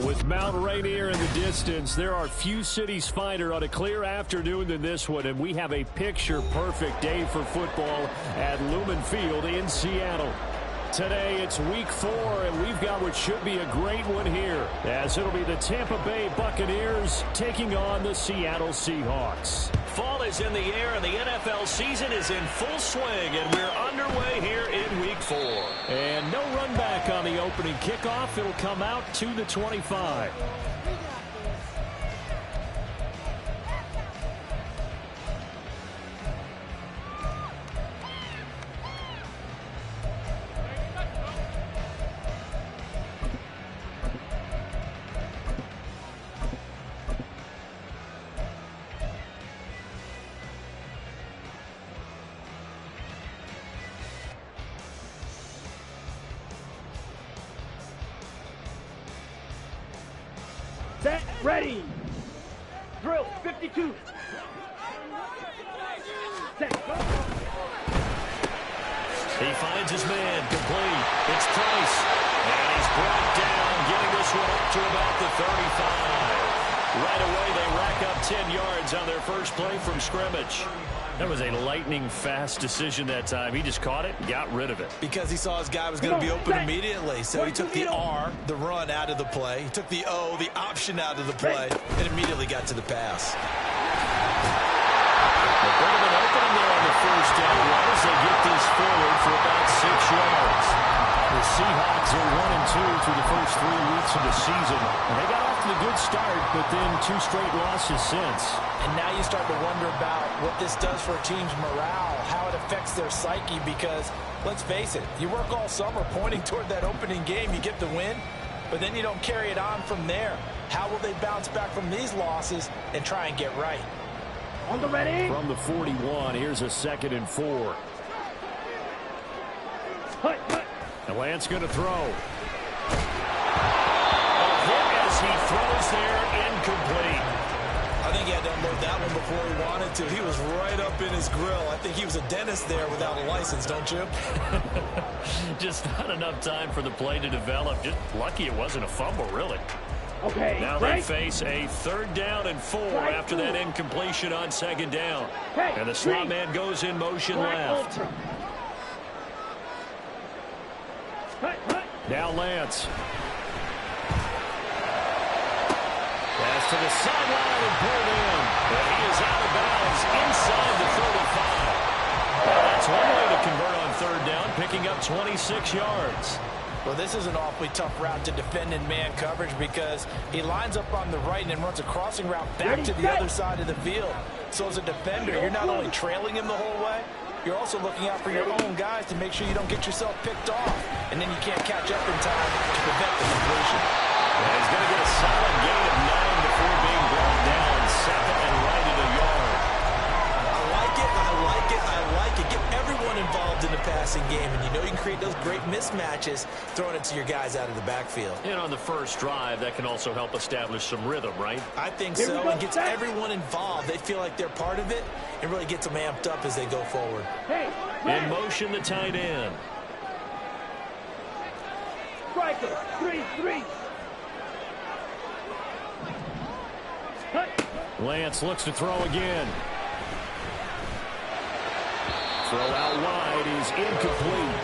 With Mount Rainier in the distance, there are few cities finer on a clear afternoon than this one, and we have a picture-perfect day for football at Lumen Field in Seattle. Today, it's week 4, and we've got what should be a great one here, as it'll be the Tampa Bay Buccaneers taking on the Seattle Seahawks. Fall is in the air, and the NFL season is in full swing, and we're underway here in week 4. And no run back on the opening kickoff. It'll come out to the 25. Set, ready. Drill, 52. Set, go. He finds his man, complete. It's Price. And he's brought down, getting this one up to about the 35. Right away, they rack up 10 yards on their first play from scrimmage. That was a lightning-fast decision that time. He just caught it and got rid of it. Because he saw his guy was going to be open immediately. So he took the R, the run, out of the play. He took the O, the option, out of the play, and immediately got to the pass. A bit of an opening there on the first down run as they get this forward for about 6 yards. The Seahawks are 1-2 through the first 3 weeks of the season. And they got off to a good start, but then 2 straight losses since. And now you start to wonder about what this does for a team's morale, how it affects their psyche, because, let's face it, you work all summer pointing toward that opening game, you get the win, but then you don't carry it on from there. How will they bounce back from these losses and try and get right? On the ready. From the 41, here's a 2nd and 4. And Lance going to throw. A hit as he throws there, incomplete. I think he had to unload that one before he wanted to. He was right up in his grill. I think he was a dentist there without a license, don't you? Just not enough time for the play to develop. Just lucky it wasn't a fumble, really. Okay. Now they face a 3rd down and 4 after that incompletion on 2nd down. And the slot man goes in motion left. Now Lance. Pass to the sideline and pulled in. And he is out of bounds inside the 35. Well, that's one way to convert on 3rd down, picking up 26 yards. Well, this is an awfully tough route to defend in man coverage because he lines up on the right and then runs a crossing route back to the other side of the field. So as a defender, you're not only trailing him the whole way, you're also looking out for your own guys to make sure you don't get yourself picked off. And then you can't catch up in time to prevent the completion. And he's going to get a solid gain of 9 before being brought down. 2nd and right at a yard. I like it, I like it, I like it. Get everyone involved in the passing game, and you know you can create those great mismatches throwing it to your guys out of the backfield. And on the first drive, that can also help establish some rhythm, right? I think so, and gets everyone involved. They feel like they're part of it, and really gets them amped up as they go forward. In motion, the tight end. Striker, 3-3. Lance looks to throw again. Throw out wide is incomplete.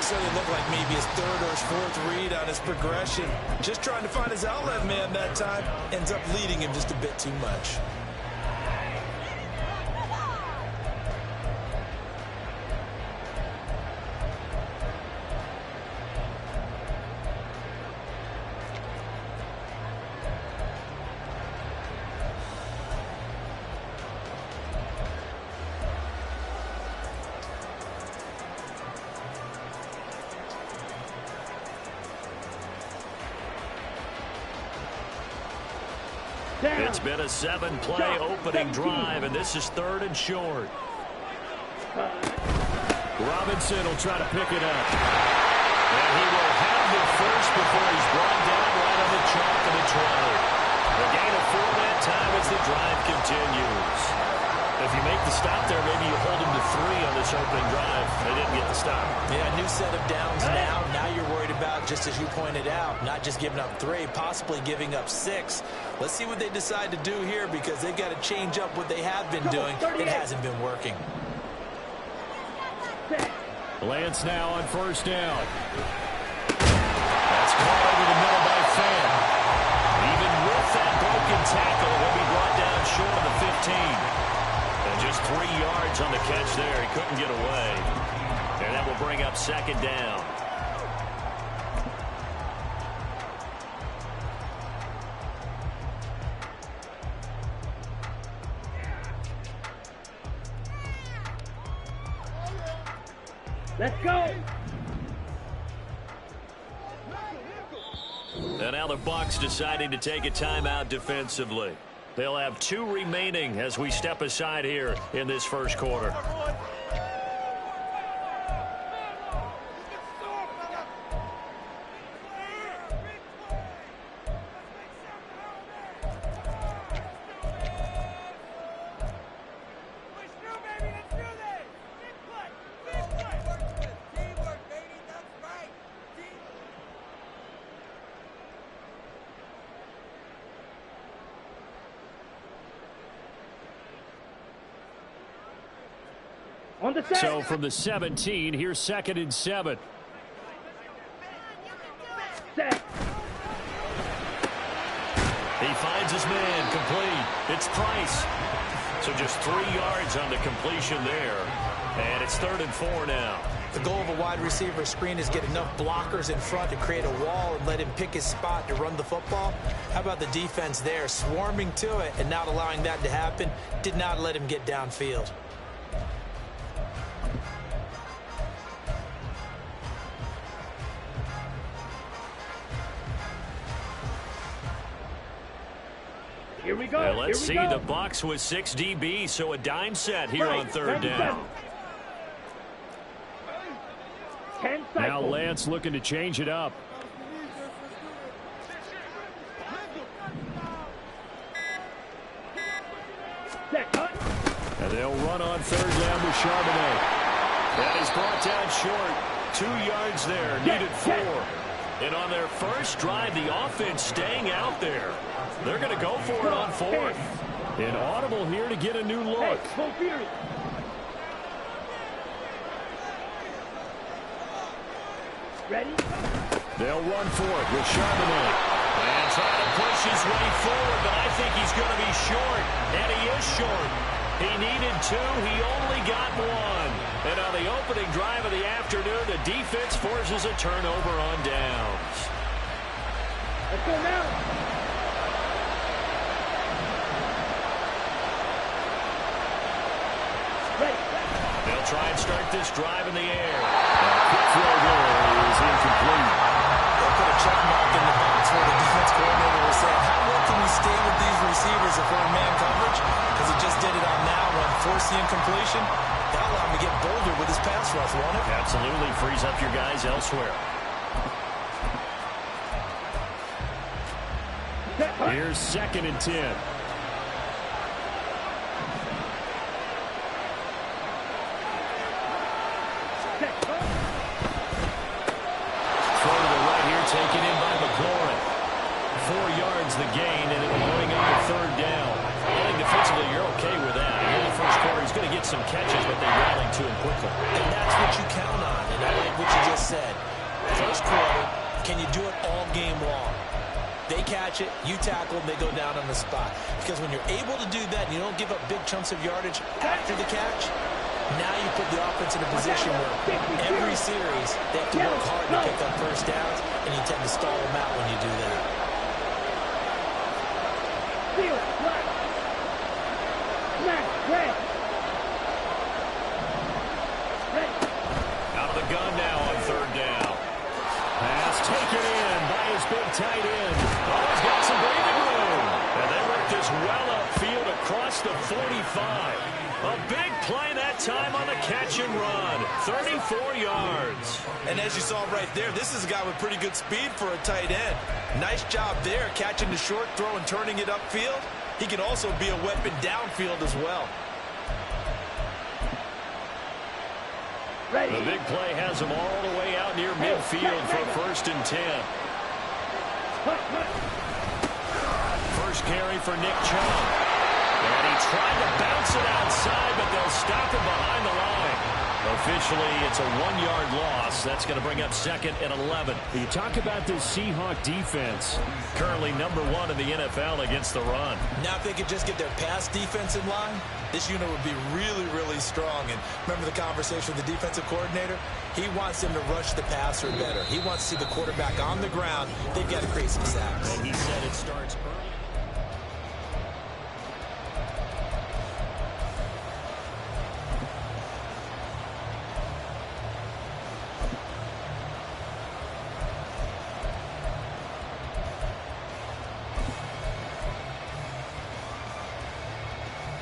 So it looked like maybe his 3rd or his 4th read on his progression. Just trying to find his outlet man that time. Ends up leading him just a bit too much. It's been a 7-play opening drive, and this is 3rd and short. Robinson will try to pick it up. And he will have the first before he's brought down right on the chalk of the 20. A gain of 4 that time as the drive continues. If you make the stop there, maybe you hold him to 3 on this opening drive. They didn't get the stop. Yeah, new set of downs now. Now you're worried about just as you pointed out, not just giving up 3, possibly giving up 6. Let's see what they decide to do here because they've got to change up what they have been doing. It hasn't been working. Lance now on first down. That's caught over the middle by Fan. Even with that broken tackle, he'll be brought down short of the 15. And just 3 yards on the catch there. He couldn't get away. And that will bring up second down. Let's go. And now the Bucs deciding to take a timeout defensively. They'll have 2 remaining as we step aside here in this first quarter. On the set. So from the 17, here's 2nd and 7. Set. He finds his man complete. It's Price. So just 3 yards on the completion there. And it's 3rd and 4 now. The goal of a wide receiver screen is get enough blockers in front to create a wall and let him pick his spot to run the football. How about the defense there, swarming to it and not allowing that to happen? Did not let him get downfield. Here we go. Now let's see Here we go. the Bucs with 6 DBs, so a dime set here on 3rd down. 10 cycles. Now Lance looking to change it up. Set, cut. And they'll run on 3rd down with Charbonnet. That is brought down short. 2 yards there, needed 4. And on their first drive, the offense staying out there. They're going to go for it on 4th. An audible here to get a new look. Full fury. Ready? They'll run for it with Charbonnet. And trying to push his way forward, but I think he's going to be short. And he is short. He needed 2. He only got 1. And on the opening drive of the afternoon, the defense forces a turnover on downs. Let's go now. They'll try and start this drive in the air. Quick throw there is incomplete. They'll put a check mark in the box where the defense coordinator was saying, how well can we stay with these receivers if we're in man coverage? Because he just did it on that one. Force the incompletion. That'll allow him to get bolder with his pass rush, won't it? Absolutely. Frees up your guys elsewhere. Here's 2nd and 10. Taken in by McLaurin. 4 yards the gain, and it'll bring up the 3rd down. I think defensively you're okay with that. In the first quarter, he's going to get some catches, but they rallied to him quickly. And that's what you count on, and I like what you just said. First quarter, can you do it all game long? They catch it, you tackle, and they go down on the spot. Because when you're able to do that and you don't give up big chunks of yardage after the catch, now you put the offense in a position where every series they have to work hard to pick up first downs, and you tend to stall them out when you do that. Out of the gun now on 3rd down. Pass taken in by his big tight end. Oh, he's got some breathing room. And they work this well upfield across the 45. A big play that time on the catch and run. 34 yards. And as you saw right there, this is a guy with pretty good speed for a tight end. Nice job there, catching the short throw and turning it upfield. He can also be a weapon downfield as well. The big play has him all the way out near midfield for 1st and 10. First carry for Nick Chubb. And he tried to bounce it outside, but they'll stop him behind the line. Officially, it's a 1-yard loss. That's going to bring up 2nd and 11. You talk about this Seahawk defense. Currently #1 in the NFL against the run. Now if they could just get their pass defense in line, this unit would be really, really strong. And remember the conversation with the defensive coordinator? He wants them to rush the passer better. He wants to see the quarterback on the ground. They've got to create some sacks. And he said it starts early.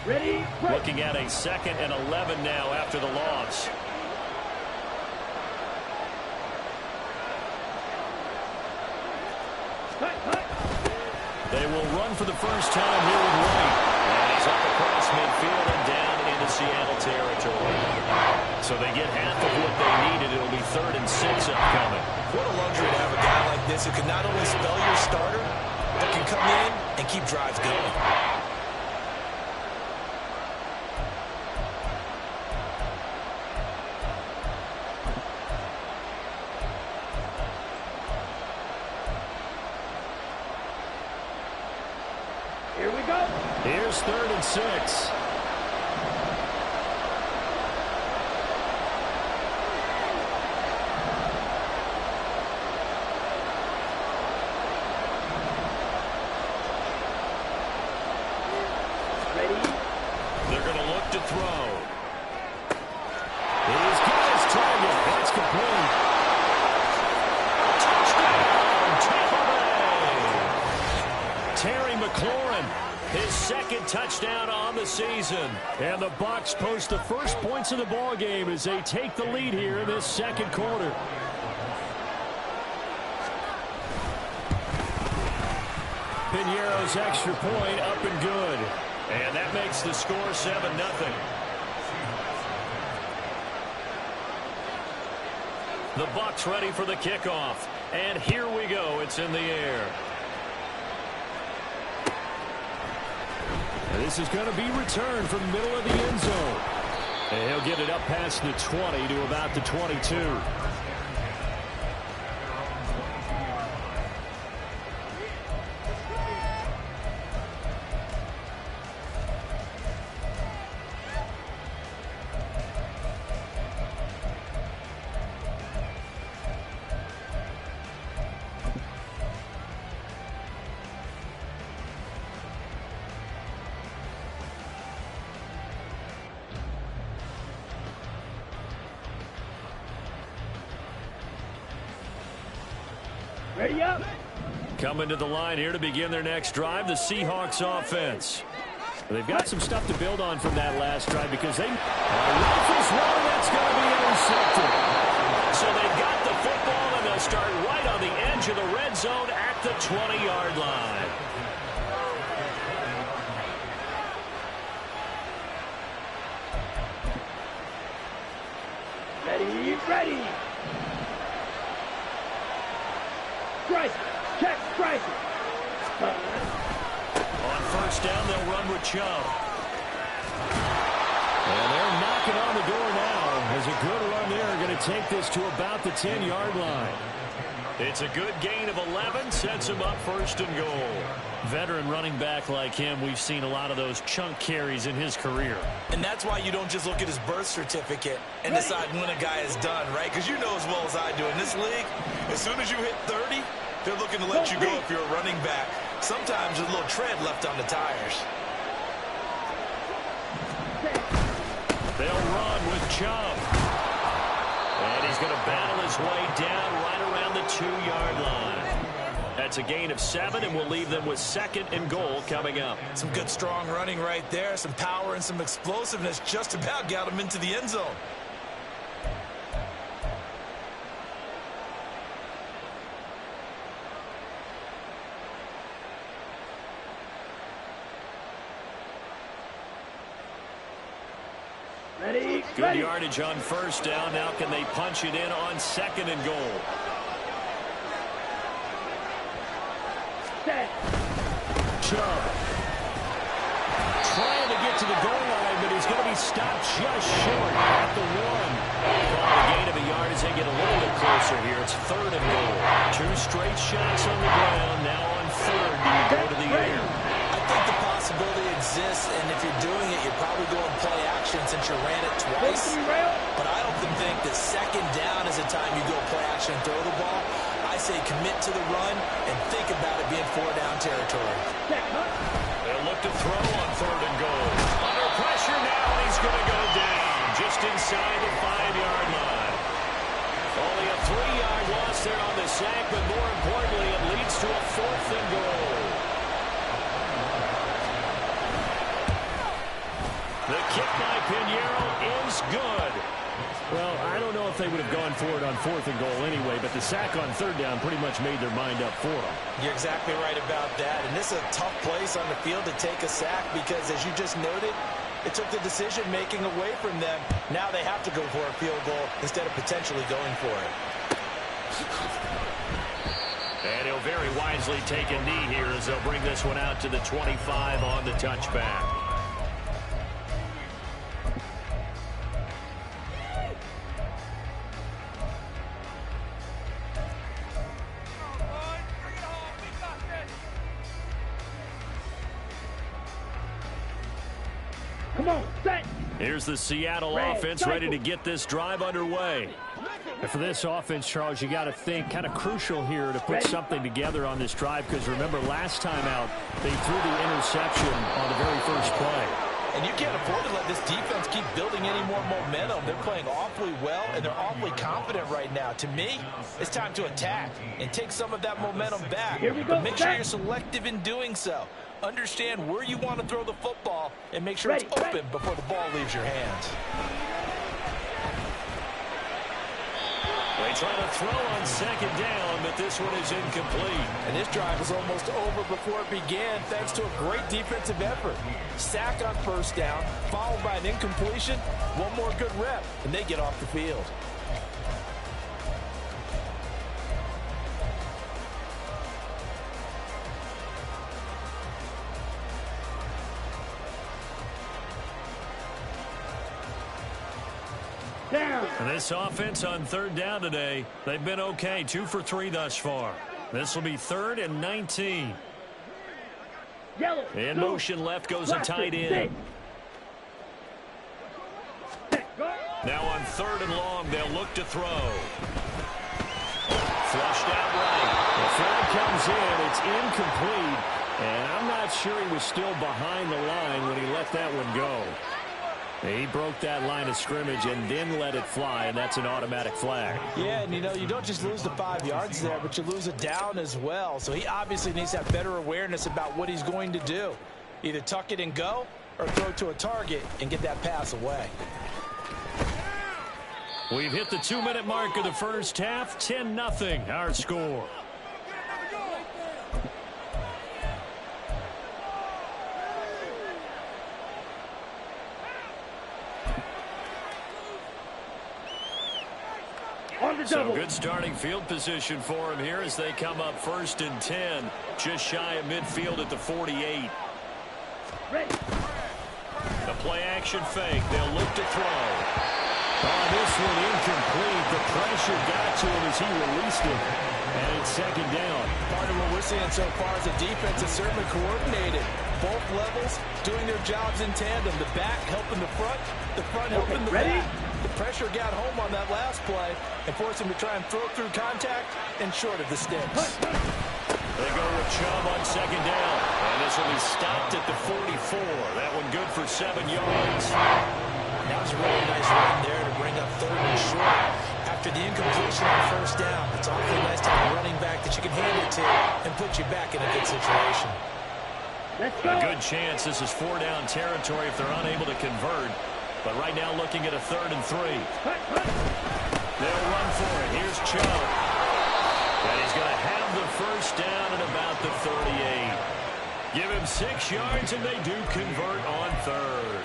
Ready? Looking at a 2nd and 11 now after the loss. They will run for the first time here with White. And he's up across midfield and down into Seattle territory. So they get half of what they needed. It'll be 3rd and 6 upcoming. What a luxury to have a guy like this who can not only spell your starter, but can come in and keep drives going. Here we go. Here's 3rd and 6. Ready? They're going to look to throw. He's got his target. That's complete. Touchdown, Tampa Bay. Terry McLaurin, his 2nd touchdown on the season. And the Bucs post the first points of the ball game as they take the lead here in this 2nd quarter. Piñeiro's extra point up and good. And that makes the score 7-0. The Bucs ready for the kickoff. And here we go. It's in the air. And this is going to be returned from the middle of the end zone. And he'll get it up past the 20 to about the 22. Ready up. Coming to the line here to begin their next drive, the Seahawks offense. They've got some stuff to build on from that last drive because they rifles one that's going to be intercepted. So they've got the football and they'll start right on the edge of the red zone at the 20-yard line. Ready. Strike. Check. Strike. On first down, they'll run with Chubb. And they're knocking on the door now. As a good run there, going to take this to about the 10-yard line. It's a good gain of 11, sets him up 1st and goal. Veteran running back like him, we've seen a lot of those chunk carries in his career. And that's why you don't just look at his birth certificate and decide when a guy is done, right? Because you know as well as I do, in this league, as soon as you hit 30, they're looking to let you go if you're a running back. Sometimes there's a little tread left on the tires. They'll run with Chubb. And he's going to battle his way down right around the 2-yard line. That's a gain of 7, and we'll leave them with 2nd and goal coming up. Some good, strong running right there. Some power and some explosiveness just about got him into the end zone. Ready. Good Ready. yardage on first down. Now can they punch it in on second and goal? Set. Chubb trying to get to the goal line, but he's going to be stopped just short at the 1. Call a gain of a yard as they get a little bit closer here. It's third and goal. 2 straight shots on the ground. Now on third, do you go to the air? I think the possibility exists, and if you're doing it, you're probably going play action since you ran it twice. But I don't think that second down is the time you go play action and throw the ball. I say commit to the run and think about it being 4-down territory. They'll look to throw on third and goal. Under pressure now, and he's going to go down just inside the 5-yard line. Only a 3-yard loss there on the sack, but more importantly, it leads to a 4th and goal. The kick by Pinheiro is good. Well, I don't know if they would have gone for it on 4th and goal anyway, but the sack on third down pretty much made their mind up for them. You're exactly right about that, and this is a tough place on the field to take a sack because, as you just noted, it took the decision-making away from them. Now they have to go for a field goal instead of potentially going for it. And he'll very wisely take a knee here as they'll bring this one out to the 25 on the touchback. Come on, set. Here's the Seattle offense ready to get this drive underway. And for this offense, Charles, you got to think kind of crucial here to put something together on this drive because remember last time out they threw the interception on the very first play. And you can't afford to let this defense keep building any more momentum. They're playing awfully well, and they're awfully confident right now. To me, it's time to attack and take some of that momentum back. Here we go, But make sure you're selective in doing so. Understand where you want to throw the football and make sure it's open before the ball leaves your hands. They try to throw on second down, but this one is incomplete. And this drive was almost over before it began thanks to a great defensive effort. Sack on first down, followed by an incompletion. One more good rep, and they get off the field. Down. And this offense on third down today, they've been okay, 2 for 3 thus far. This will be 3rd and 19. Yellow. In motion left goes a tight end. Now on 3rd and long, they'll look to throw. Flushed out right. The flag comes in. It's incomplete. And I'm not sure he was still behind the line when he let that one go. He broke that line of scrimmage and then let it fly, and that's an automatic flag. Yeah, and you don't just lose the 5 yards there, but you lose it down as well. So he obviously needs to have better awareness about what he's going to do. Either tuck it and go or throw to a target and get that pass away. We've hit the 2-minute mark of the first half, 10-0 our score. So good starting field position for him here as they come up 1st and 10, just shy of midfield at the 48. Ready. The play action fake. They'll look to throw. Oh, this one incomplete. The pressure got to him as he released it. And it's 2nd down. Part of what we're seeing so far is the defense is certainly coordinated. Both levels doing their jobs in tandem. The back helping the front helping the back. The pressure got home on that last play and forced him to try and throw through contact and short of the sticks. They go with Chubb on 2nd down. And this will be stopped at the 44. That one good for 7 yards. That was a really nice run there to bring up 3rd and short. After the incompletion on 1st down, it's awfully nice to have a running back that you can hand it to and put you back in a good situation. Let's go. A good chance this is 4-down territory if they're unable to convert. But right now looking at a 3rd and 3. They'll run for it. Here's Chubb. And he's going to have the 1st down at about the 38. Give him 6 yards, and they do convert on third.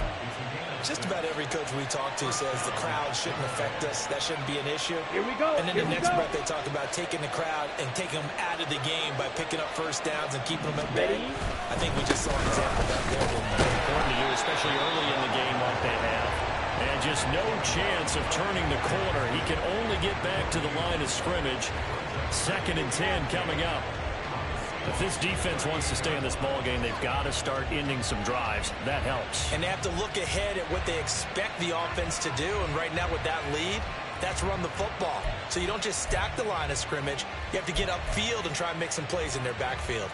Just about every coach we talk to says the crowd shouldn't affect us. That shouldn't be an issue. Here we go. And then the next breath they talk about taking the crowd and taking them out of the game by picking up first downs and keeping them at bay. I think we just saw an example of that there. Important to do, especially early in the game like they have. And just no chance of turning the corner. He can only get back to the line of scrimmage. 2nd and 10 coming up. If this defense wants to stay in this ball game, they've got to start ending some drives. That helps. And they have to look ahead at what they expect the offense to do. And right now with that lead, that's run the football. So you don't just stack the line of scrimmage. You have to get upfield and try and make some plays in their backfield.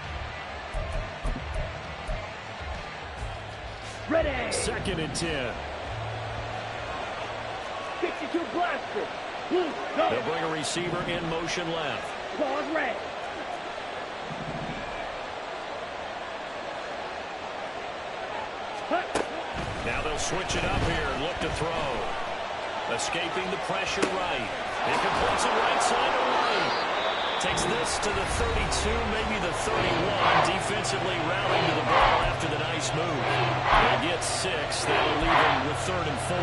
Ready. 2nd and 10. 62 blaster. Blue, go. They'll bring a receiver in motion left. Pause red. Now they'll switch it up here and look to throw. Escaping the pressure right. He completes it right side to right. Takes this to the 32, maybe the 31. Defensively rallying to the ball after the nice move. They get 6. That'll leave him with 3rd and 4.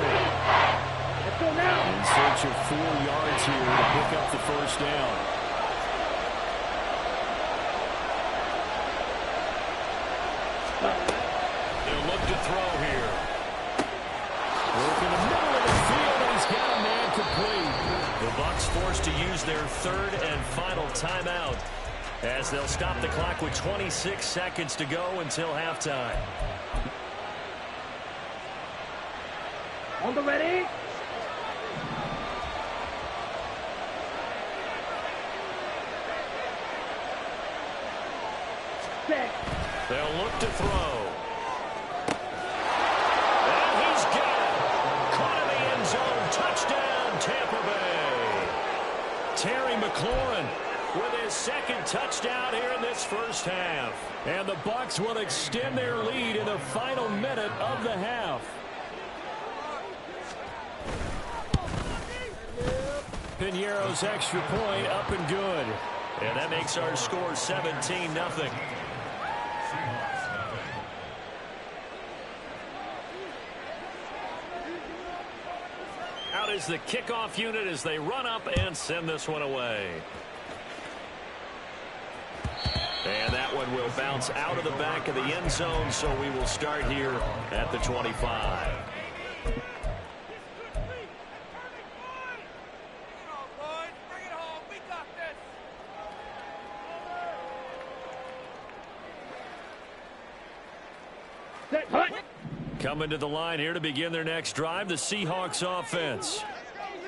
Let's go now. In search of 4 yards here to pick up the first down. They'll look to throw here. Work in the middle of the field, and he's got a man complete. The Bucs forced to use their 3rd and final timeout as they'll stop the clock with 26 seconds to go until halftime. On the ready. Set. They'll look to throw. And he's got it. Caught in the end zone. Touchdown, Tampa Bay. Terry McLaurin with his 2nd touchdown here in this first half. And the Bucs will extend their lead in the final minute of the half. Piñeiro's extra point up and good. And that makes our score 17-0. Out is the kickoff unit as they run up and send this one away. And that one will bounce out of the back of the end zone, so we will start here at the 25. Set. Hut. Coming to the line here to begin their next drive, the Seahawks offense.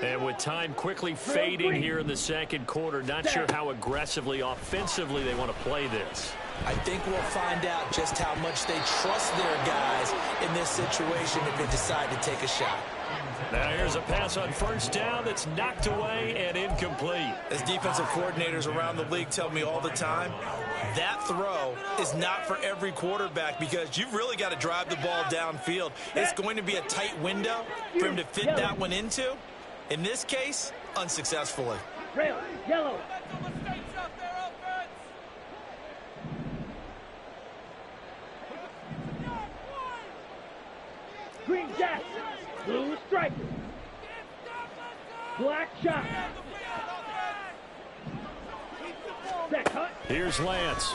And with time quickly fading here in the 2nd quarter, not sure how aggressively, offensively they want to play this. I think we'll find out just how much they trust their guys in this situation if they decide to take a shot. Now here's a pass on first down that's knocked away and incomplete. As defensive coordinators around the league tell me all the time, that throw is not for every quarterback because you've really got to drive the ball downfield. It's going to be a tight window for him to fit that one into. In this case, unsuccessfully. Rail. Yellow. Green Jackson. Blue striker. Black shot. Set. Hut. Here's Lance.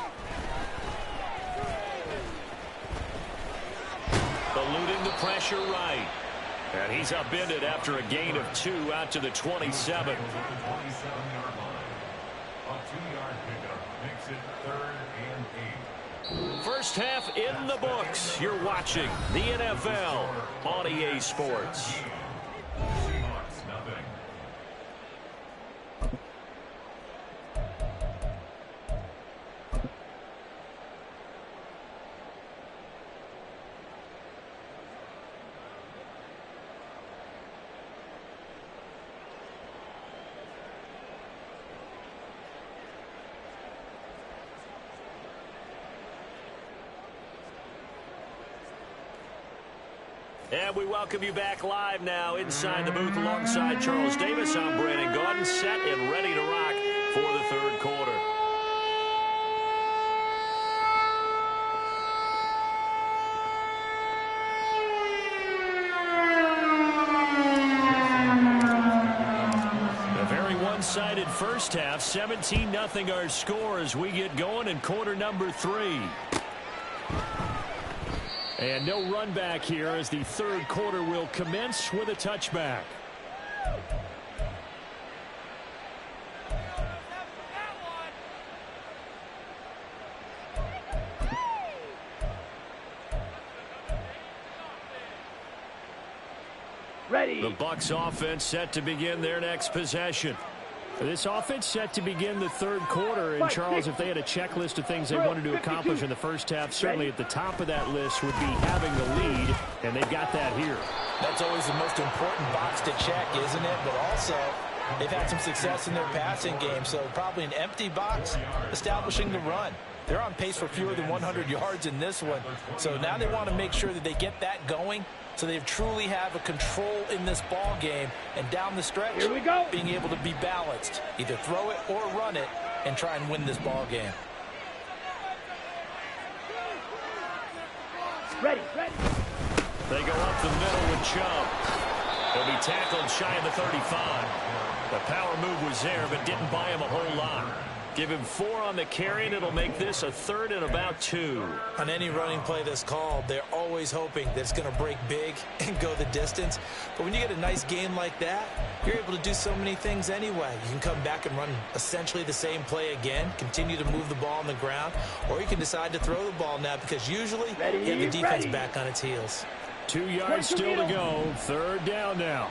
Eluding the pressure right. And he's upended after a gain of 2 out to the 27. First half in the books. You're watching the NFL on EA Sports. And we welcome you back live now inside the booth alongside Charles Davis. I'm Brandon Gaudin, set and ready to rock for the 3rd quarter. first half. 17-0 our score as we get going in quarter number 3. And no run back here as the third quarter will commence with a touchback. Ready. The Bucs offense set to begin their next possession. This offense set to begin the third quarter. And, Charles, if they had a checklist of things they wanted to accomplish in the first half, certainly at the top of that list would be having the lead, and they've got that here. That's always the most important box to check, isn't it? But also, they've had some success in their passing game, so probably an empty box establishing the run. They're on pace for fewer than 100 yards in this one. So now they want to make sure that they get that going so they truly have a control in this ball game. And down the stretch, here we go, being able to be balanced, either throw it or run it, and try and win this ball game. Ready, ready. They go up the middle with Chubb. He'll be tackled shy of the 35. The power move was there, but didn't buy him a whole lot. Give him 4 on the carry, and it'll make this a third and about 2. On any running play that's called, they're always hoping that it's going to break big and go the distance. But when you get a nice game like that, you're able to do so many things anyway. You can come back and run essentially the same play again, continue to move the ball on the ground, or you can decide to throw the ball now because usually you have the defense back on its heels. 2 yards still to go. Third down now.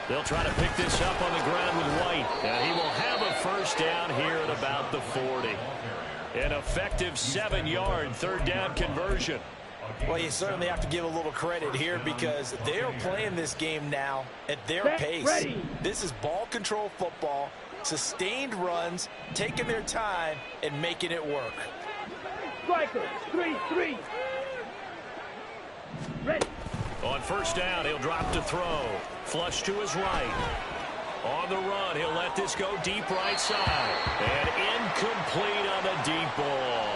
They'll try to pick this up on the ground with White. And he will have a first down here at about the 40. An effective 7-yard third down conversion. Well, you certainly have to give a little credit here because they are playing this game now at their pace. Ready. This is ball control football, sustained runs, taking their time, and making it work. Striker, 3-3. Ready. On first down, he'll drop to throw. Flush to his right. On the run, he'll let this go deep right side. And incomplete on the deep ball.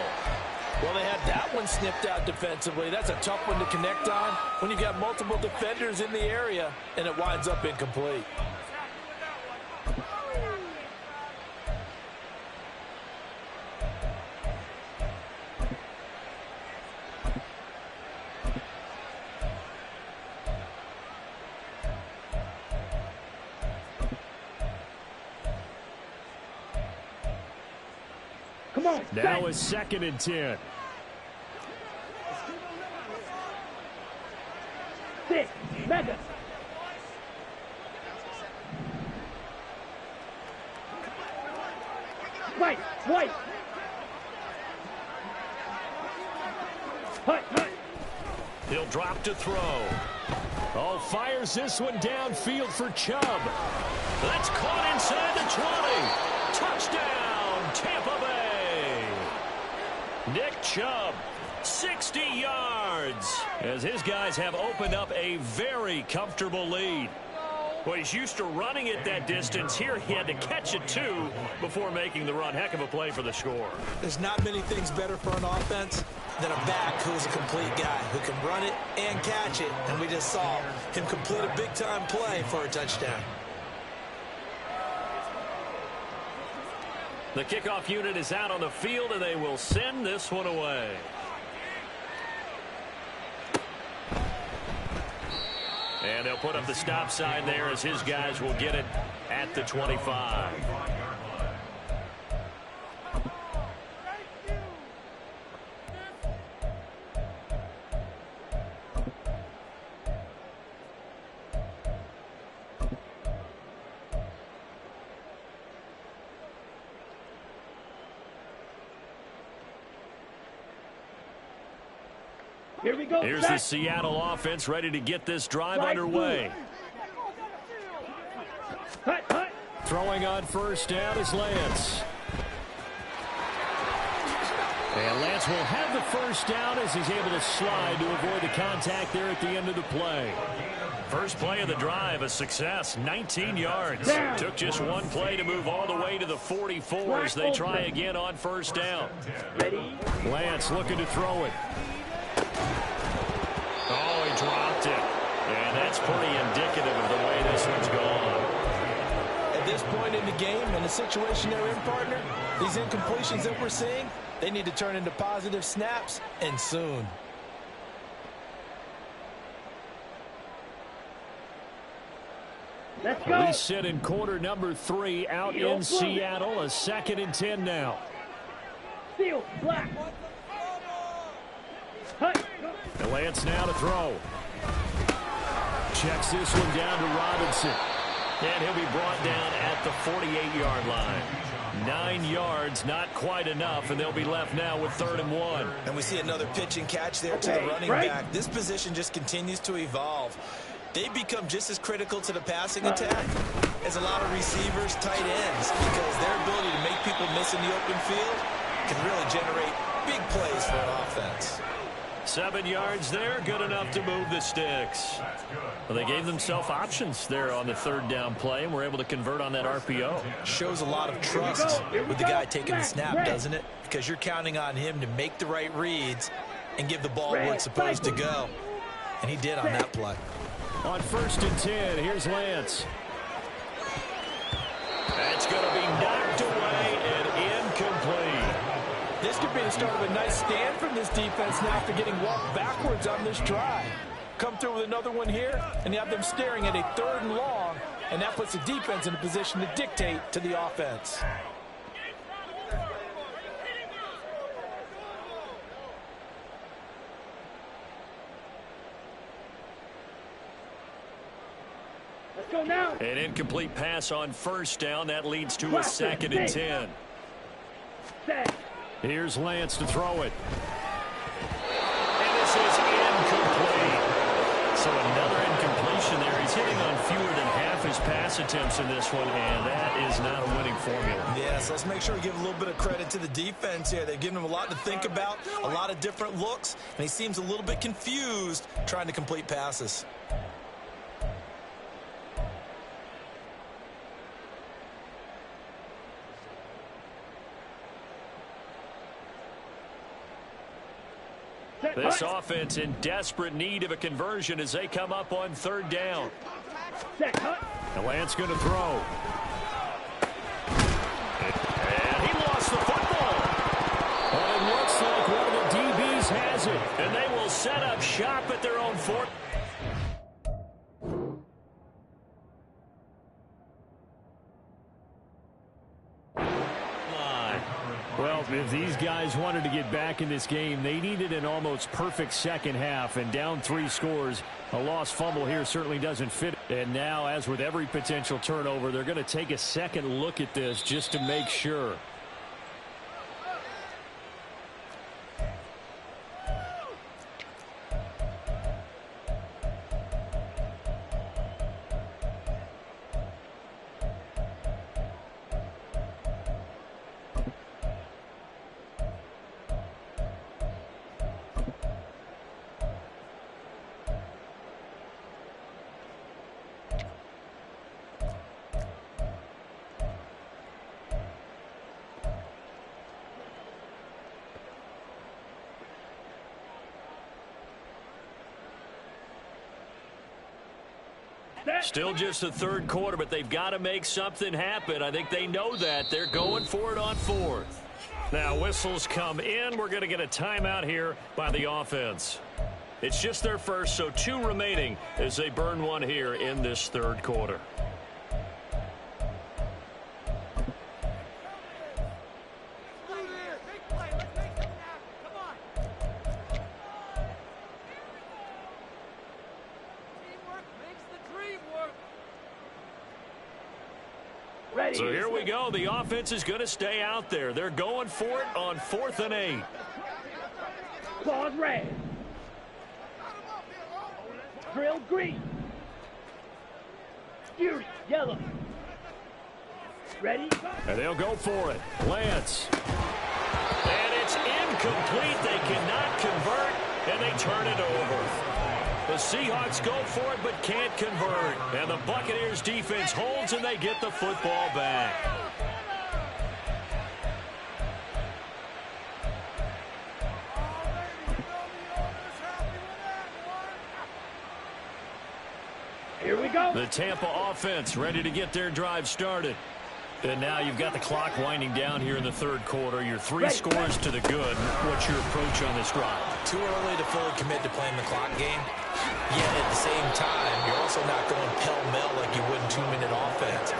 Well, they had that one snipped out defensively. That's a tough one to connect on when you've got multiple defenders in the area, and it winds up incomplete. Come on. Now is 2nd and 10. 6. Mega. White. White. Hut. Hut. He'll drop to throw. Oh, fires this one downfield for Chubb. That's caught inside the 20. Touchdown, Tampa Bay. Nick Chubb, 60 yards, as his guys have opened up a very comfortable lead. Well, he's used to running it that distance. Here he had to catch it, too, before making the run. Heck of a play for the score. There's not many things better for an offense than a back who's a complete guy, who can run it and catch it. And we just saw him complete a big-time play for a touchdown. The kickoff unit is out on the field, and they will send this one away. And they'll put up the stop sign there as his guys will get it at the 25. Here we go. Here's the Seattle offense ready to get this drive underway. Hut, hut. Throwing on first down is Lance. And Lance will have the first down as he's able to slide to avoid the contact there at the end of the play. First play of the drive, a success, 19 yards. Down. Took just one play to move all the way to the 44 as they try again on first down. Ready. Lance looking to throw it. that's pretty indicative of the way this one's gone. At this point in the game, in the situation they're in, partner, these incompletions that we're seeing, they need to turn into positive snaps, and soon. Let's go. We sit in quarter number 3 out in Seattle. A 2nd and 10 now. Steel, black. Hut. The Lance now to throw. Checks this one down to Robinson. And he'll be brought down at the 48-yard line. 9 yards, not quite enough, and they'll be left now with 3rd and 1. And we see another pitch and catch there to the running back. This position just continues to evolve. They've become just as critical to the passing attack as a lot of receivers, tight ends, because their ability to make people miss in the open field can really generate big plays for an offense. 7 yards there, good enough to move the sticks. Well, they gave themselves options there on the 3rd down play, and were able to convert on that RPO. Shows a lot of trust with the guy taking the snap, doesn't it? Because you're counting on him to make the right reads and give the ball where it's supposed to go. And he did on that play. On 1st and 10, here's Lance. That's going to be knocked away and incomplete. This could be the start of a nice stand from this defense now after getting walked backwards on this drive. Come through with another one here, and you have them staring at a 3rd and long, and that puts the defense in a position to dictate to the offense. Let's go now. An incomplete pass on 1st down. That leads to a 2nd and 10. Set. Here's Lance to throw it. And this is incomplete. So another incompletion there. He's hitting on fewer than half his pass attempts in this one, and that is not a winning formula. Yes, let's make sure we give a little bit of credit to the defense here. They've given him a lot to think about, a lot of different looks, and he seems a little bit confused trying to complete passes. This offense in desperate need of a conversion as they come up on 3rd down. And Lance going to throw. And he lost the football. Well, it looks like one of the DBs has it. And they will set up shop at their own 4. Well, if these guys wanted to get back in this game, they needed an almost perfect 2nd half, and down 3 scores. A lost fumble here certainly doesn't fit. And now, as with every potential turnover, they're going to take a second look at this just to make sure. Still just the 3rd quarter, but they've got to make something happen. I think they know that. They're going for it on 4th. Now, whistles come in. We're going to get a timeout here by the offense. It's just their first, so 2 remaining as they burn one here in this 3rd quarter. So here we go. The offense is going to stay out there. They're going for it on 4th and 8. Claws red. Drill green. Fury yellow. Ready? And they'll go for it. Lance. And it's incomplete. They cannot convert, and they turn it over. The Seahawks go for it but can't convert. And the Buccaneers defense holds and they get the football back. Here we go. The Tampa offense ready to get their drive started. And now you've got the clock winding down here in the third quarter. Your three scores to the good. What's your approach on this drive? Too early to fully commit to playing the clock game. Yet at the same time, you're also not going pell-mell like you would in 2-minute offense.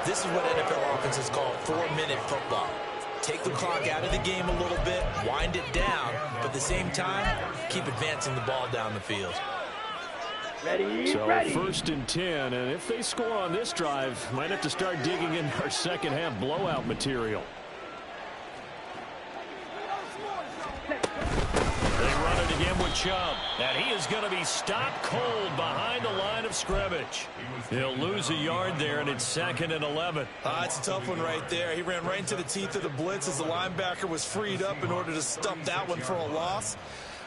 This is what NFL offenses call 4-minute football. Take the clock out of the game a little bit, wind it down, but at the same time, keep advancing the ball down the field. So first and 10, and if they score on this drive, might have to start digging in our second half blowout material. They run it again with Chubb, and he is going to be stopped cold behind the line of scrimmage. He'll lose a yard there, and it's 2nd and 11. It's a tough one right there. He ran right into the teeth of the blitz as the linebacker was freed up in order to stop that one for a loss.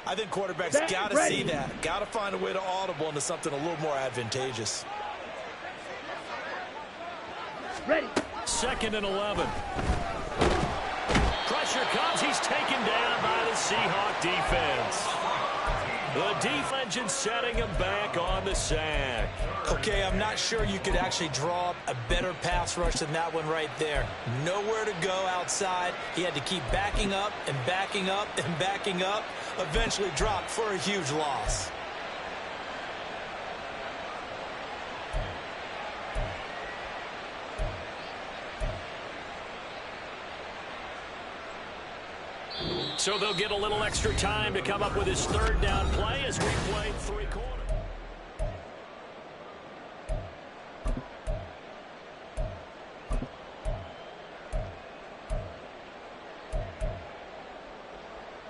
I think quarterbacks got to see that. Got to find a way to audible into something a little more advantageous. Ready. 2nd and 11. Pressure comes. He's taken down by the Seahawk defense. The defense setting him back on the sack. Okay, I'm not sure you could actually draw up a better pass rush than that one right there. Nowhere to go outside. He had to keep backing up and backing up and backing up. Eventually dropped for a huge loss. So they'll get a little extra time to come up with his third down play as we play 3/4.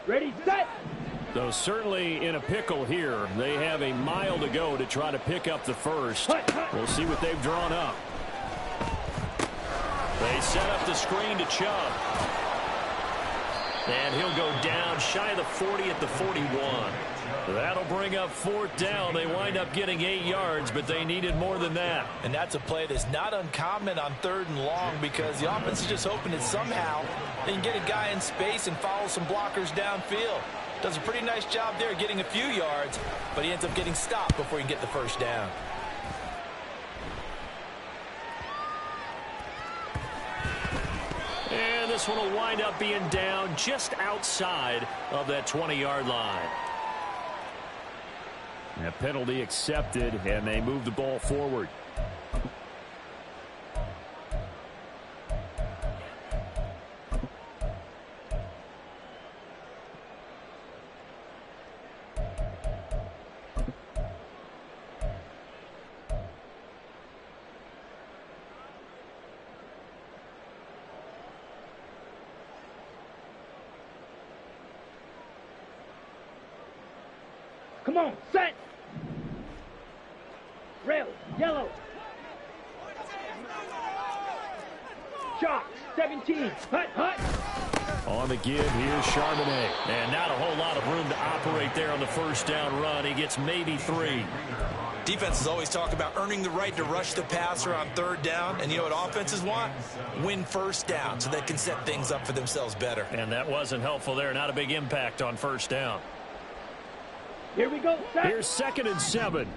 Ready, set. Though certainly in a pickle here. They have a mile to go to try to pick up the first. We'll see what they've drawn up. They set up the screen to Chubb. And he'll go down shy of the 40 at the 41. That'll bring up 4th down. They wind up getting 8 yards, but they needed more than that. And that's a play that's not uncommon on 3rd and long because the offense is just hoping that somehow they can get a guy in space and follow some blockers downfield. Does a pretty nice job there getting a few yards, but he ends up getting stopped before he can get the first down. And this one will wind up being down just outside of that 20-yard line. A penalty accepted, and they move the ball forward. Come on, set. Rail, yellow. Shock, 17. Hut, hut. On the give, here's Charbonnet. And not a whole lot of room to operate there on the first down run. He gets maybe 3. Defenses always talk about earning the right to rush the passer on 3rd down. And you know what offenses want? Win first down so they can set things up for themselves better. And that wasn't helpful there. Not a big impact on first down. Here we go, set. Here's 2nd and 7.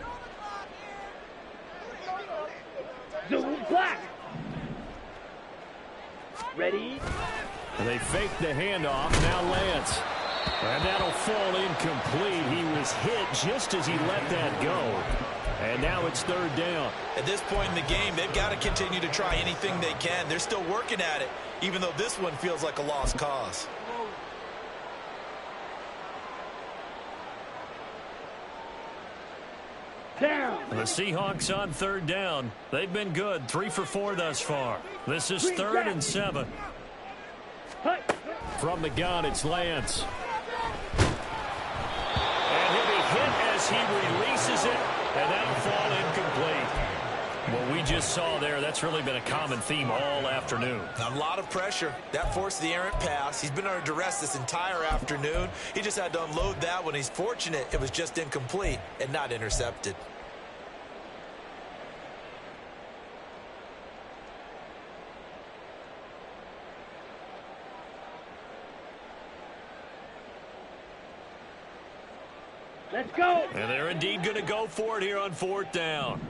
Zoom black. Ready. They fake the handoff. Now Lance. And that'll fall incomplete. He was hit just as he let that go. And now it's 3rd down. At this point in the game, they've got to continue to try anything they can. They're still working at it, even though this one feels like a lost cause. Down. The Seahawks on 3rd down. They've been good. 3 for 4 thus far. This is 3rd and 7. Hut. From the gun, it's Lance. And he'll be hit as he releases it, and that'll fall incomplete. What we just saw there, that's really been a common theme all afternoon. A lot of pressure. That forced the errant pass. He's been under duress this entire afternoon. He just had to unload that one. He's fortunate it was just incomplete and not intercepted. Let's go. And they're indeed going to go for it here on 4th down.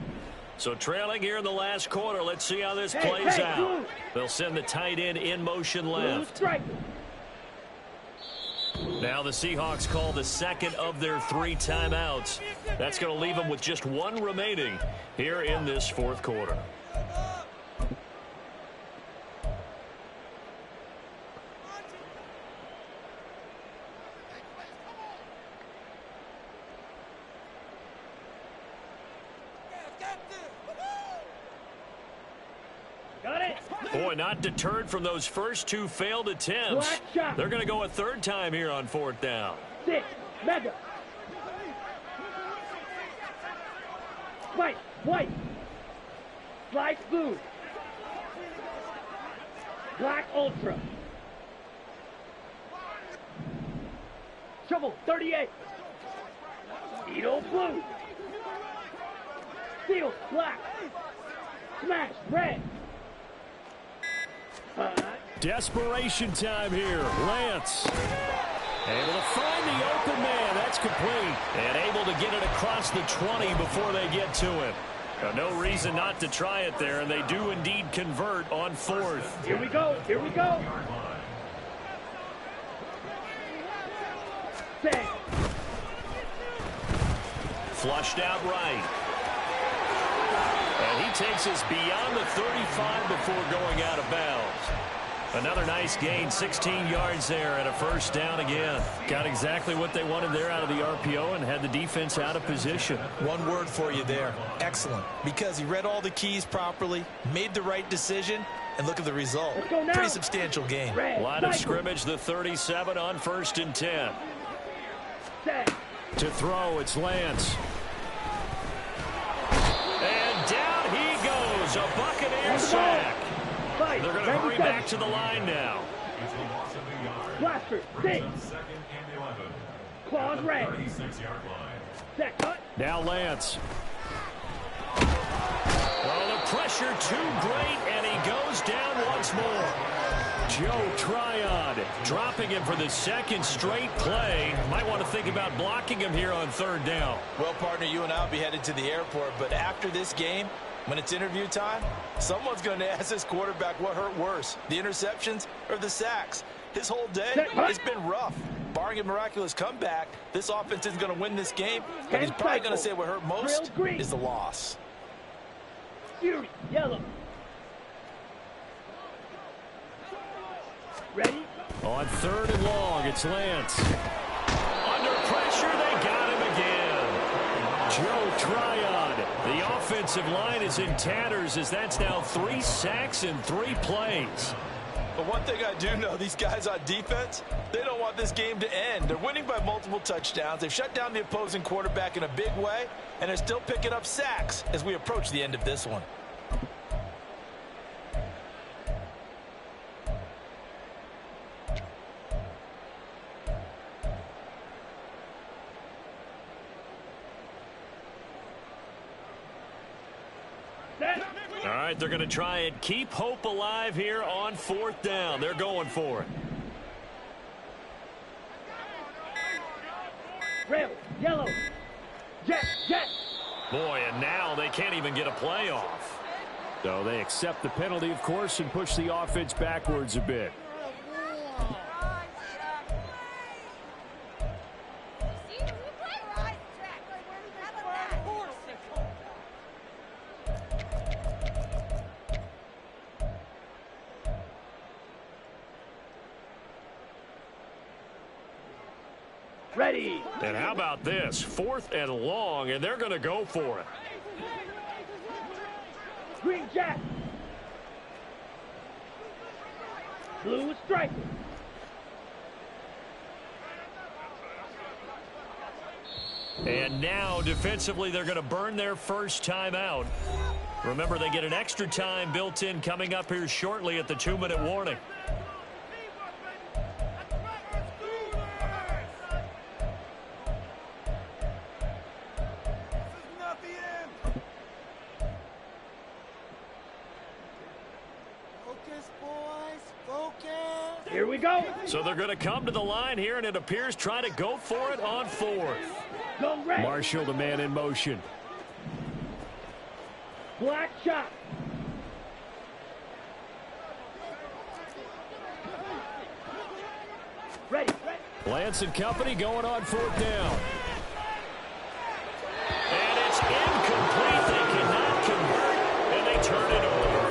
So trailing here in the last quarter. Let's see how this plays out. Blue. They'll send the tight end in motion Blue left. strike. Now the Seahawks call the second of their 3 timeouts. That's going to leave them with just 1 remaining here in this fourth quarter. Got it. Boy, not deterred from those first 2 failed attempts. Black shot. They're going to go a 3rd time here on 4th down. 6. Mega. White. White. Slice blue. Black ultra. Trouble 38. Needle blue. Steel black. Smash red. Desperation time here. Lance able to find the open man. That's complete. And able to get it across the 20 before they get to it. No reason not to try it there, and they do indeed convert on 4th. Here we go. Here we go. Set. Flushed out right. And he takes us beyond the 35 before going out of bounds. Another nice gain, 16 yards there and a 1st down again. Got exactly what they wanted there out of the RPO and had the defense out of position. One word for you there. Excellent. Because he read all the keys properly, made the right decision, and look at the result. Let's go now. Pretty substantial game. Red. Line of Cycle. scrimmage, the 37 on 1st and 10. Set. To throw, it's Lance. And down he goes. A Buccaneer sack. Fight. They're going to hurry back to the line now. Blaster. 6. Claws red. Set. Cut. Now Lance. Oh, the pressure too great, and he goes down once more. Joe Tryon dropping him for the 2nd straight play. Might want to think about blocking him here on 3rd down. Well, partner, you and I will be headed to the airport, but after this game, when it's interview time, someone's going to ask this quarterback what hurt worse, the interceptions or the sacks. His whole day has been rough. Barring a miraculous comeback, this offense isn't going to win this game, but he's probably going to say what hurt most is the loss. Fury. Yellow. Ready? On 3rd and long, it's Lance. Under pressure, they got him again. Joe Tryon. The offensive line is in tatters as that's now 3 sacks in 3 plays. But one thing I do know, these guys on defense, they don't want this game to end. They're winning by multiple touchdowns. They've shut down the opposing quarterback in a big way, and they're still picking up sacks as we approach the end of this one. All right, they're going to try and keep hope alive here on 4th down. They're going for it. Red. Yellow. Jet. Jet. Boy, and now they can't even get a play off. So they accept the penalty, of course, and push the offense backwards a bit. Ready. And how about this? 4th and long, and they're going to go for it. Green Jack. Blue striker. And now, defensively, they're going to burn their 1st timeout. Remember, they get an extra time built in coming up here shortly at the 2-minute warning. Here we go. So they're going to come to the line here, and it appears try to go for it on 4th. Go red. Marshall, the man in motion. Black shot. Ready. Lance and company going on 4th down. And it's incomplete. They cannot convert, and they turn it over.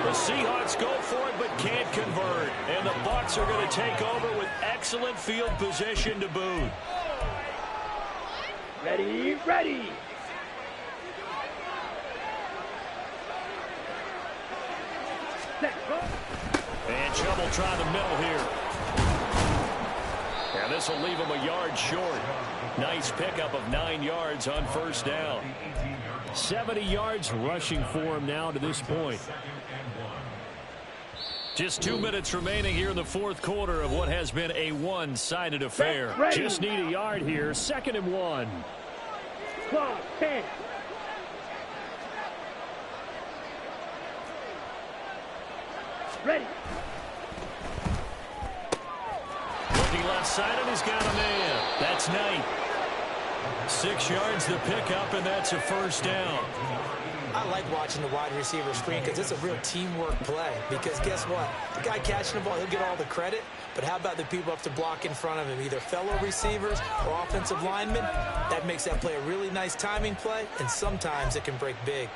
The Seahawks go for it but can't convert. And the Bucs are going to take over with excellent field position to boot. Ready. Set, go. And Chubb will try the middle here. And this will leave him a yard short. Nice pickup of 9 yards on 1st down. 70 yards rushing for him now to this point. Just 2 minutes remaining here in the 4th quarter of what has been a one-sided affair. Just need a yard here. 2nd and 1. Clock, 10. Ready. Looking left side, and he's got a man. That's Knight. 6 yards the pickup, and that's a 1st down. I like watching the wide receiver screen because it's a real teamwork play. Because guess what? The guy catching the ball, he'll get all the credit. But how about the people up to block in front of him, either fellow receivers or offensive linemen? That makes that play a really nice timing play, and sometimes it can break big.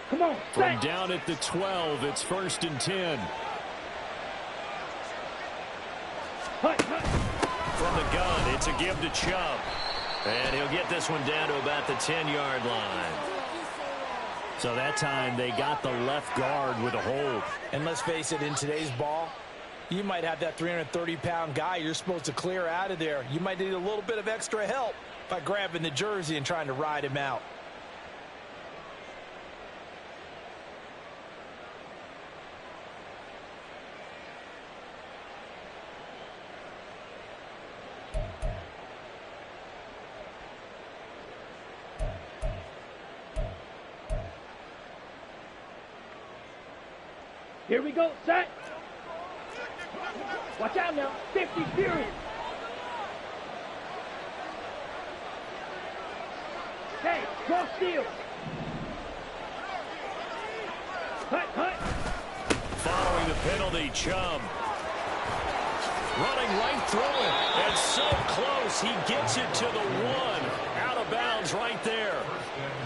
Come on, From down at the 12, it's 1st and 10. From the gun, it's a give to Chubb. And he'll get this one down to about the 10-yard line. So that time they got the left guard with a hold. And let's face it, in today's ball, you might have that 330-pound guy you're supposed to clear out of there. You might need a little bit of extra help by grabbing the jersey and trying to ride him out. Here we go, set. Watch out now, 50 period. Hey, cross steal. Hut. Following the penalty, Chubb. Running right through it. And so close, he gets it to the 1. Out of bounds right there.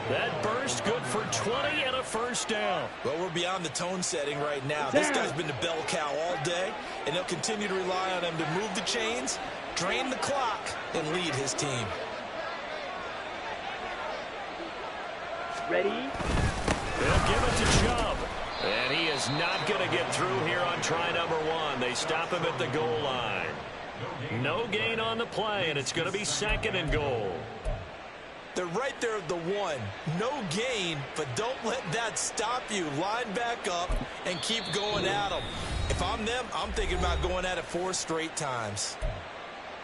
That burst good for 20 and a 1st down. Well, we're beyond the tone setting right now. This guy's been the bell cow all day, and they'll continue to rely on him to move the chains, drain the clock, and lead his team. Ready? They'll give it to Chubb. And he is not going to get through here on try number 1. They stop him at the goal line. No gain on the play, and it's going to be 2nd and goal. They're right there at the 1. No gain, but don't let that stop you. Line back up and keep going at them. If I'm them, I'm thinking about going at it 4 straight times.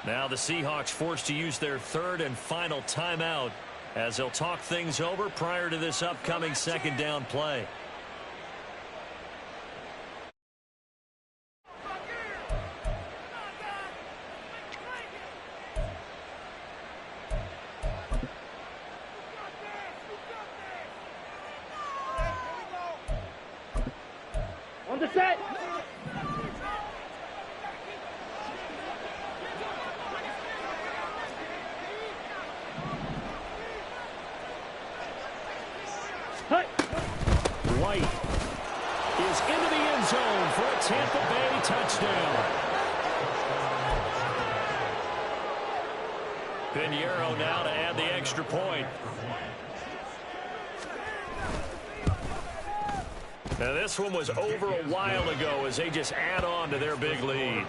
Now the Seahawks forced to use their 3rd and final timeout as they'll talk things over prior to this upcoming 2nd down play. On the set. Hut. White is into the end zone for a Tampa Bay touchdown. Pinheiro now to add the extra point. Now this one was over a while ago as they just add on to their big lead.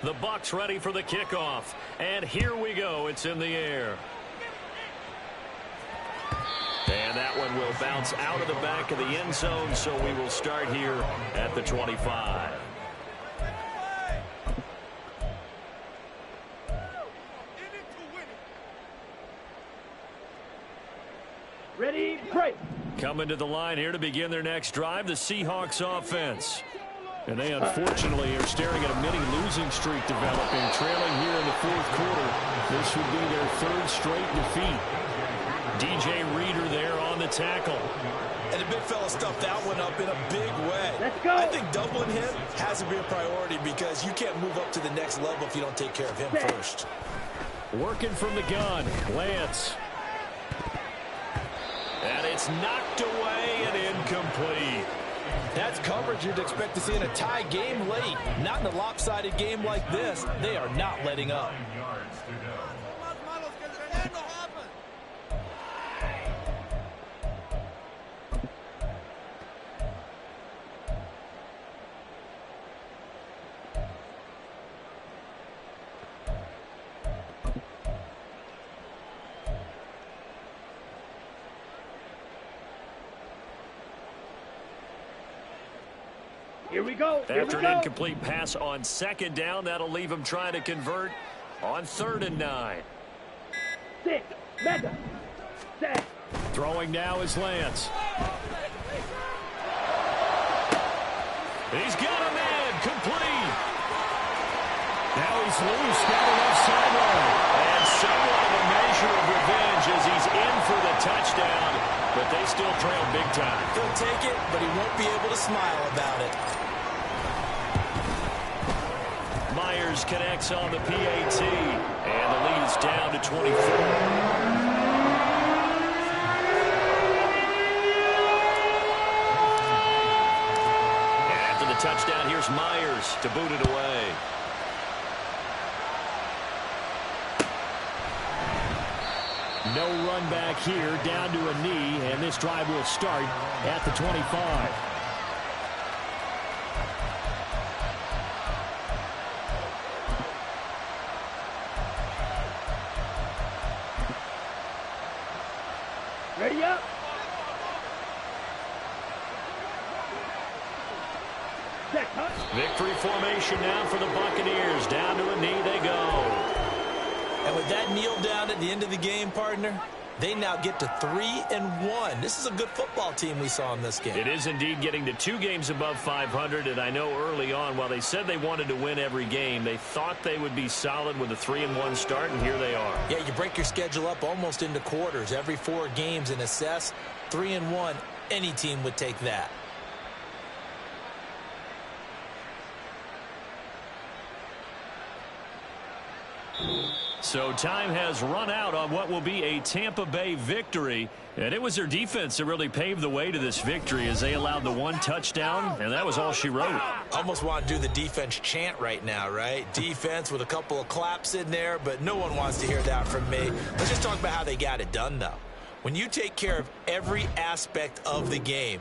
The Bucs ready for the kickoff. And here we go. It's in the air. And that one will bounce out of the back of the end zone, so we will start here at the 25. Ready, break. Coming to the line here to begin their next drive, the Seahawks offense. And they unfortunately are staring at a mini losing streak developing, trailing here in the fourth quarter. This would be their third straight defeat. DJ Reader there on the tackle. And the big fella stuffed that one up in a big way. Let's go. I think doubling him has to be a priority because you can't move up to the next level if you don't take care of him first. Working from the gun, Lance. And it's knocked away and incomplete. That's coverage you'd expect to see in a tie game late. Not in a lopsided game like this. They are not letting up. Here we go. After an incomplete pass on second down, that'll leave him trying to convert on 3rd and 9. 6, mega, set. Throwing now is Lance. He's got a man, complete. Now he's loose, got a left sideline. And somewhat of a measure of revenge as he's in for the touchdown, but they still trail big time. He'll take it, but he won't be able to smile about it. Myers connects on the PAT, and the lead is down to 24. After the touchdown, here's Myers to boot it away. No run back here, down to a knee, and this drive will start at the 25. Ready up. Set, cut. Victory formation now for the Buccaneers. Down to a knee they go. And with that kneel down at the end of the game, partner, they now get to 3-1. This is a good football team we saw in this game. It is indeed getting to 2 games above 500, and I know early on, while they said they wanted to win every game, they thought they would be solid with a 3-1 start, and here they are. Yeah, you break your schedule up almost into quarters, every 4 games, and assess 3-1. Any team would take that. So time has run out on what will be a Tampa Bay victory. And it was their defense that really paved the way to this victory as they allowed the 1 touchdown, and that was all she wrote. Almost want to do the defense chant right now, right? Defense with a couple of claps in there, but no one wants to hear that from me. Let's just talk about how they got it done, though. When you take care of every aspect of the game,